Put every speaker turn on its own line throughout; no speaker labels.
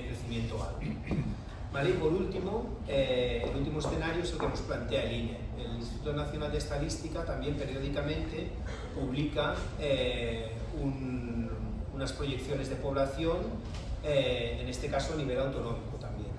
de crecimiento alto. ¿Vale? Y por último, el último escenario es el que nos plantea el INE. El Instituto Nacional de Estadística también periódicamente publica unas proyecciones de población, en este caso a nivel autonómico también.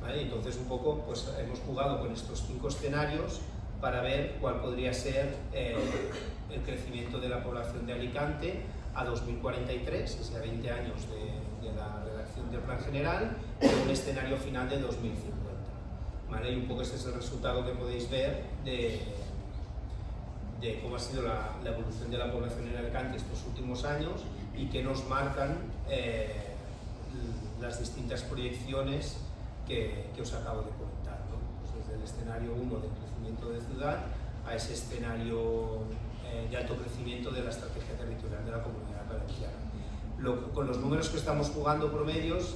¿Vale? Entonces un poco pues, hemos jugado con estos 5 escenarios para ver cuál podría ser el crecimiento de la población de Alicante a 2043, o sea, 20 años de la redacción del plan general, y un escenario final de 2050. ¿Vale? Y un poco ese es el resultado que podéis ver de cómo ha sido la evolución de la población en Alicante estos últimos años y que nos marcan las distintas proyecciones que os acabo de comentar, ¿no? Pues desde el escenario 1 del crecimiento de ciudad a ese escenario de alto crecimiento de la estrategia territorial de la Comunidad Valenciana. Con los números que estamos jugando promedios,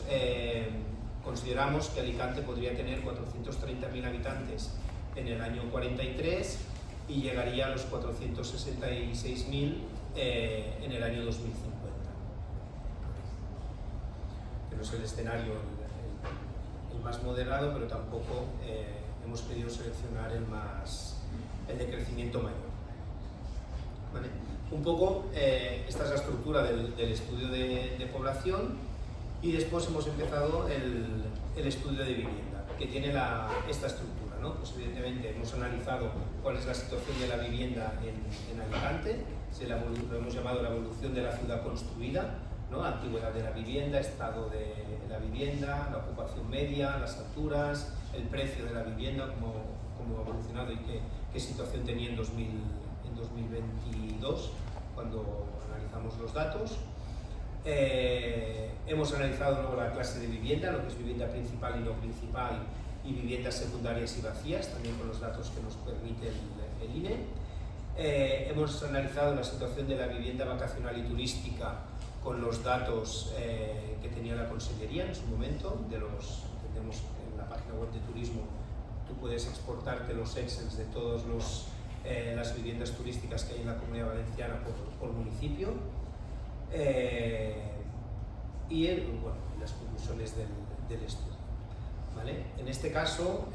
consideramos que Alicante podría tener 430.000 habitantes en el año 43 y llegaría a los 466.000 en el año 2050. Que no es el escenario el más moderado, pero tampoco hemos querido seleccionar el de crecimiento mayor. ¿Vale? Un poco esta es la estructura del estudio de población, y después hemos empezado el estudio de vivienda, que tiene esta estructura, ¿no? Pues evidentemente hemos analizado cuál es la situación de la vivienda en Alicante, lo hemos llamado la evolución de la ciudad construida, ¿no? Antigüedad de la vivienda, estado de la vivienda, la ocupación media, las alturas, el precio de la vivienda, cómo ha evolucionado y qué situación tenía en 2022, cuando analizamos los datos. Hemos analizado luego la clase de vivienda, lo que es vivienda principal y no principal, y viviendas secundarias y vacías, también con los datos que nos permite el INE. Hemos analizado la situación de la vivienda vacacional y turística con los datos que tenía la Consellería en su momento. Entendemos que en la página web de turismo tú puedes exportarte los Excels de todas las viviendas turísticas que hay en la Comunidad Valenciana por municipio. Y las conclusiones del estudio. ¿Vale? En este caso,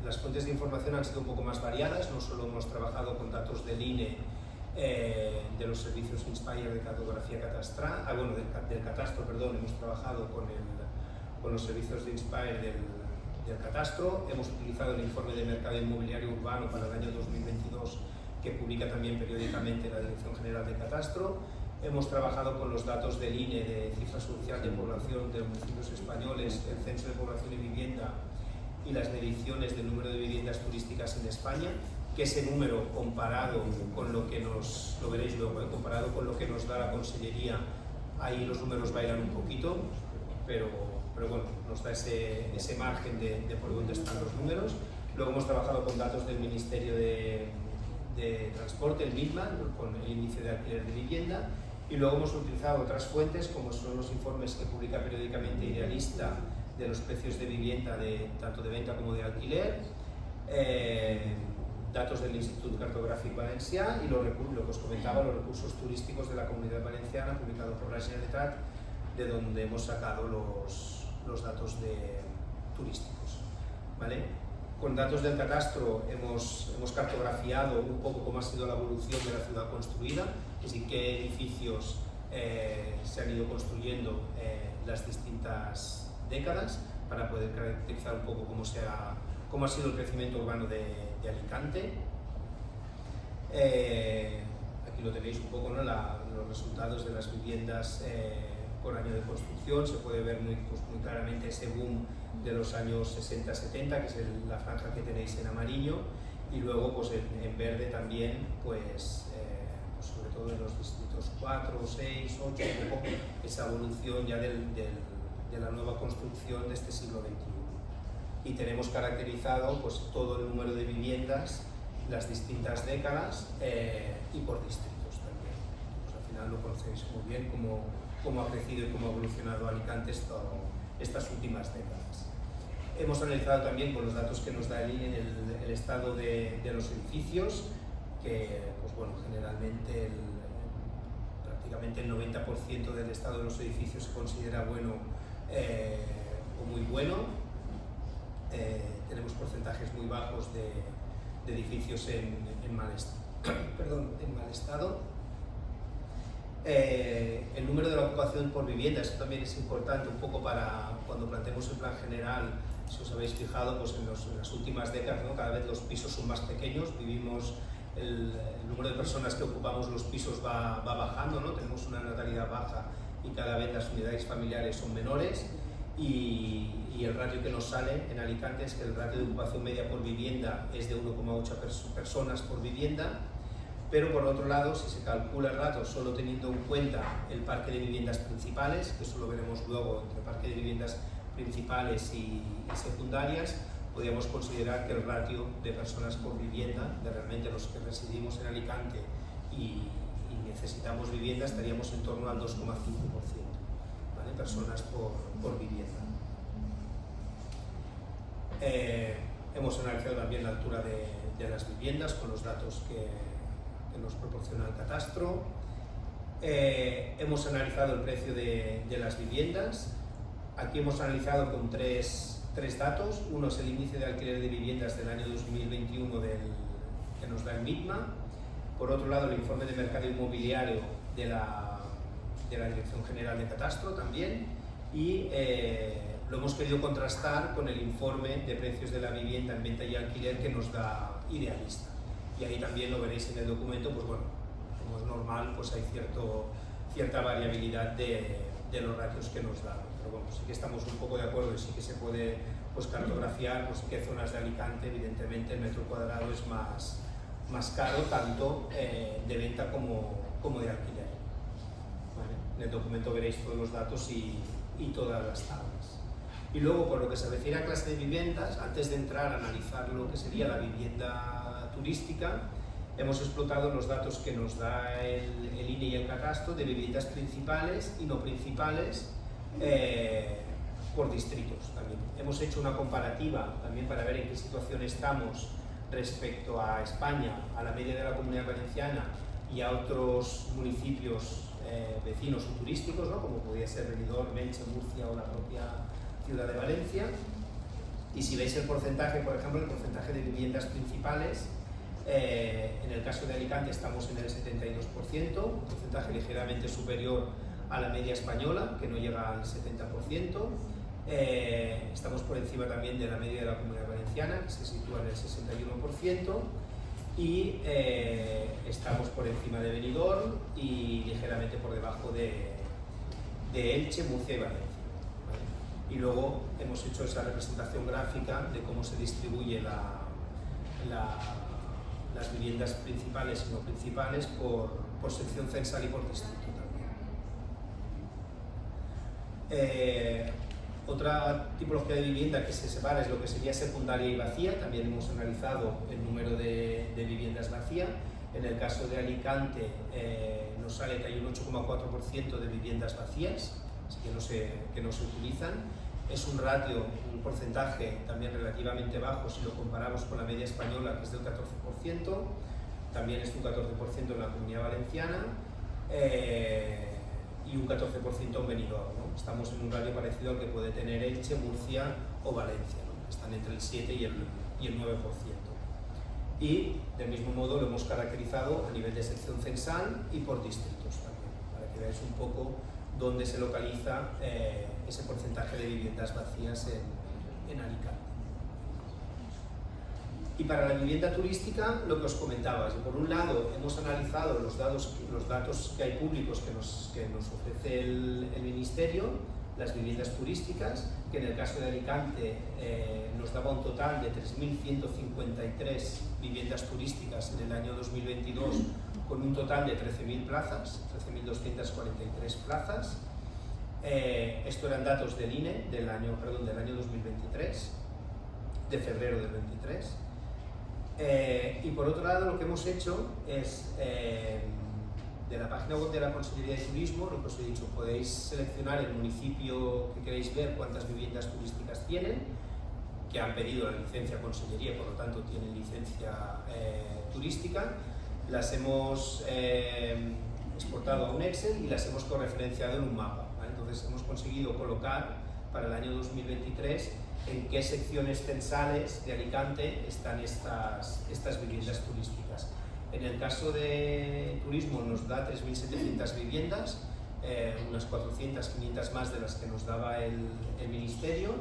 las fuentes de información han sido un poco más variadas. No solo hemos trabajado con datos del INE, de los servicios Inspire de cartografía catastral, del catastro, perdón, hemos trabajado con los servicios de Inspire del catastro. Hemos utilizado el informe de mercado inmobiliario urbano para el año 2022, que publica también periódicamente la Dirección General de Catastro. Hemos trabajado con los datos del INE de cifra social de población de municipios españoles, el censo de población y vivienda y las mediciones del número de viviendas turísticas en España, que ese número comparado con lo que lo veréis luego, comparado con lo que nos da la Consellería, ahí los números bailan un poquito, pero bueno, nos da ese margen de por dónde están los números. Luego hemos trabajado con datos del Ministerio de Transporte, el MITMA, con el índice de alquiler de vivienda, y luego hemos utilizado otras fuentes, como son los informes que publica periódicamente Idealista de los precios de vivienda, tanto de venta como de alquiler, datos del Instituto Cartográfic Valencià y lo que os comentaba, los recursos turísticos de la Comunidad Valenciana, publicado por la Generalitat, de donde hemos sacado los datos turísticos. ¿Vale? Con datos del catastro hemos cartografiado un poco cómo ha sido la evolución de la ciudad construida, es decir, qué edificios se han ido construyendo las distintas décadas, para poder caracterizar un poco cómo ha sido el crecimiento urbano de Alicante. Aquí lo tenéis un poco, ¿no? Los resultados de las viviendas por año de construcción. Se puede ver muy claramente ese boom de los años 60-70, que es la franja que tenéis en amarillo, y luego pues en verde también, pues sobre todo en los distritos 4, 6, 8, un poco esa evolución ya de la nueva construcción de este siglo XXI. Y tenemos caracterizado pues todo el número de viviendas, las distintas décadas y por distritos también. Pues al final lo conocéis muy bien cómo ha crecido y cómo ha evolucionado Alicante estas últimas décadas. Hemos analizado también con los datos que nos da el INE el estado de los edificios, que pues bueno, generalmente prácticamente el 90% del estado de los edificios se considera bueno o muy bueno. Tenemos porcentajes muy bajos de edificios en mal estado. El número de la ocupación por vivienda, esto también es importante un poco para cuando planteemos el plan general. Si os habéis fijado, pues en las últimas décadas, ¿no? Cada vez los pisos son más pequeños, el número de personas que ocupamos los pisos va bajando, ¿no? Tenemos una natalidad baja y cada vez las unidades familiares son menores, y el ratio que nos sale en Alicante es que el ratio de ocupación media por vivienda es de 1,8 personas por vivienda, pero por otro lado, si se calcula el ratio solo teniendo en cuenta el parque de viviendas principales, que eso lo veremos luego entre parque de viviendas principales y secundarias, podríamos considerar que el ratio de personas por vivienda, de realmente los que residimos en Alicante y necesitamos vivienda, estaríamos en torno al 2,5%, ¿vale? Personas por vivienda. Hemos analizado también la altura de las viviendas con los datos que nos proporciona el catastro. Hemos analizado el precio de las viviendas. Aquí hemos analizado con tres datos. Uno es el índice de alquiler de viviendas del año 2021 que nos da el MITMA. Por otro lado, el informe de mercado inmobiliario de la Dirección General de Catastro también. Y lo hemos querido contrastar con el informe de precios de la vivienda en venta y alquiler que nos da Idealista. Y ahí también lo veréis en el documento, pues bueno, como es normal, pues hay cierta variabilidad de los ratios que nos dan. Pero bueno, sí que estamos un poco de acuerdo y sí que se puede pues, cartografiar pues, qué zonas de Alicante, evidentemente el metro cuadrado es más caro, tanto de venta como de alquiler. ¿Vale? En el documento veréis todos los datos y todas las tablas. Y luego, por lo que se refiere a clase de viviendas, antes de entrar a analizar lo que sería la vivienda turística, hemos explotado los datos que nos da el INE y el catastro de viviendas principales y no principales por distritos también. Hemos hecho una comparativa también para ver en qué situación estamos respecto a España, a la media de la Comunidad Valenciana y a otros municipios vecinos o turísticos, ¿no? Como podría ser Benidorm, Elche, Murcia o la propia Ciudad de Valencia. Y si veis el porcentaje, por ejemplo, el porcentaje de viviendas principales, en el caso de Alicante estamos en el 72%, un porcentaje ligeramente superior a la media española, que no llega al 70%. Estamos por encima también de la media de la Comunidad Valenciana, que se sitúa en el 61%, y estamos por encima de Benidorm y ligeramente por debajo de Elche, Murcia y Valencia. ¿Vale? Y luego hemos hecho esa representación gráfica de cómo se distribuye las viviendas principales y no principales por sección censal y por distrito también. Otra tipología de vivienda que se separa es lo que sería secundaria y vacía. También hemos analizado el número de viviendas vacías. En el caso de Alicante nos sale que hay un 8,4% de viviendas vacías, así que no se utilizan. Es un ratio, un porcentaje también relativamente bajo si lo comparamos con la media española, que es del 14%. También es un 14% en la Comunidad Valenciana. Y un 14% en Benidorm, ¿no? Estamos en un radio parecido al que puede tener Elche, Murcia o Valencia, ¿no? Están entre el 7 y el 9%. Y del mismo modo lo hemos caracterizado a nivel de sección censal y por distritos también, para que veáis un poco dónde se localiza ese porcentaje de viviendas vacías en Alicante. Y para la vivienda turística, lo que os comentaba, por un lado hemos analizado los datos que hay públicos que nos ofrece el Ministerio, las viviendas turísticas, que en el caso de Alicante nos daba un total de 3.153 viviendas turísticas en el año 2022, con un total de 13.000 plazas, 13.243 plazas. Esto eran datos del INE del año 2023, de febrero del 23. Y por otro lado, lo que hemos hecho es, de la página web de la Consellería de Turismo, lo que os he dicho, podéis seleccionar el municipio que queréis ver cuántas viviendas turísticas tienen, que han pedido la licencia Consellería, por lo tanto tienen licencia turística. Las hemos exportado a un Excel y las hemos correferenciado en un mapa, ¿vale? Entonces hemos conseguido colocar para el año 2023 en qué secciones censales de Alicante están estas viviendas turísticas. En el caso de turismo nos da 3.700 viviendas, unas 400, 500 más de las que nos daba el Ministerio,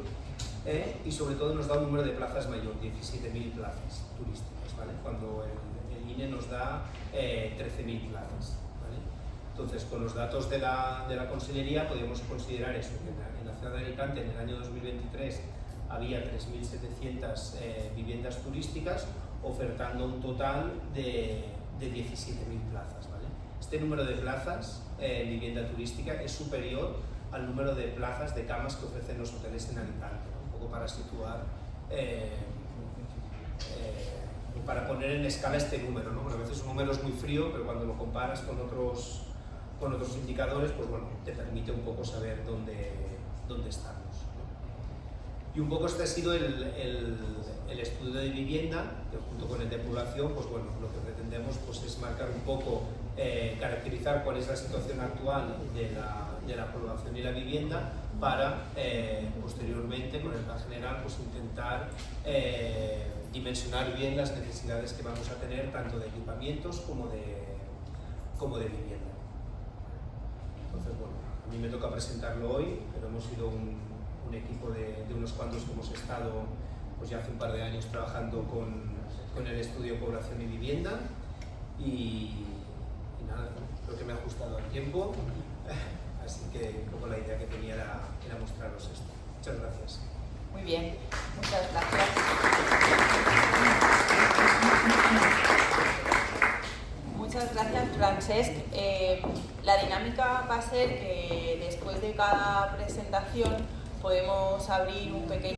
y sobre todo nos da un número de plazas mayor, 17.000 plazas turísticas, ¿vale? Cuando el INE nos da 13.000 plazas. ¿Vale? Entonces, con los datos de la Consellería podemos considerar eso, que en la ciudad de Alicante en el año 2023 había 3.700 viviendas turísticas, ofertando un total de 17.000 plazas. ¿Vale? Este número de plazas en vivienda turística es superior al número de plazas de camas que ofrecen los hoteles en Alicante, ¿no? Un poco para situar, para poner en escala este número, ¿no? Porque a veces un número es muy frío, pero cuando lo comparas con otros indicadores, pues bueno, te permite un poco saber dónde estamos, ¿no? Y un poco este ha sido el estudio de vivienda, que junto con el de población, pues bueno, lo que pretendemos pues es marcar un poco, caracterizar cuál es la situación actual de la población y la vivienda para posteriormente, con el plan general, pues intentar dimensionar bien las necesidades que vamos a tener tanto de equipamientos como de vivienda. Entonces, bueno, a mí me toca presentarlo hoy, pero hemos sido un equipo de unos cuantos que hemos estado pues ya hace un par de años trabajando con el estudio población y vivienda y nada, creo que me ha ajustado al tiempo, así que un poco la idea que tenía era mostraros esto. Muchas gracias.
Muy bien, muchas gracias. Muchas gracias, Francesc. La dinámica va a ser que después de cada presentación podemos abrir un pequeño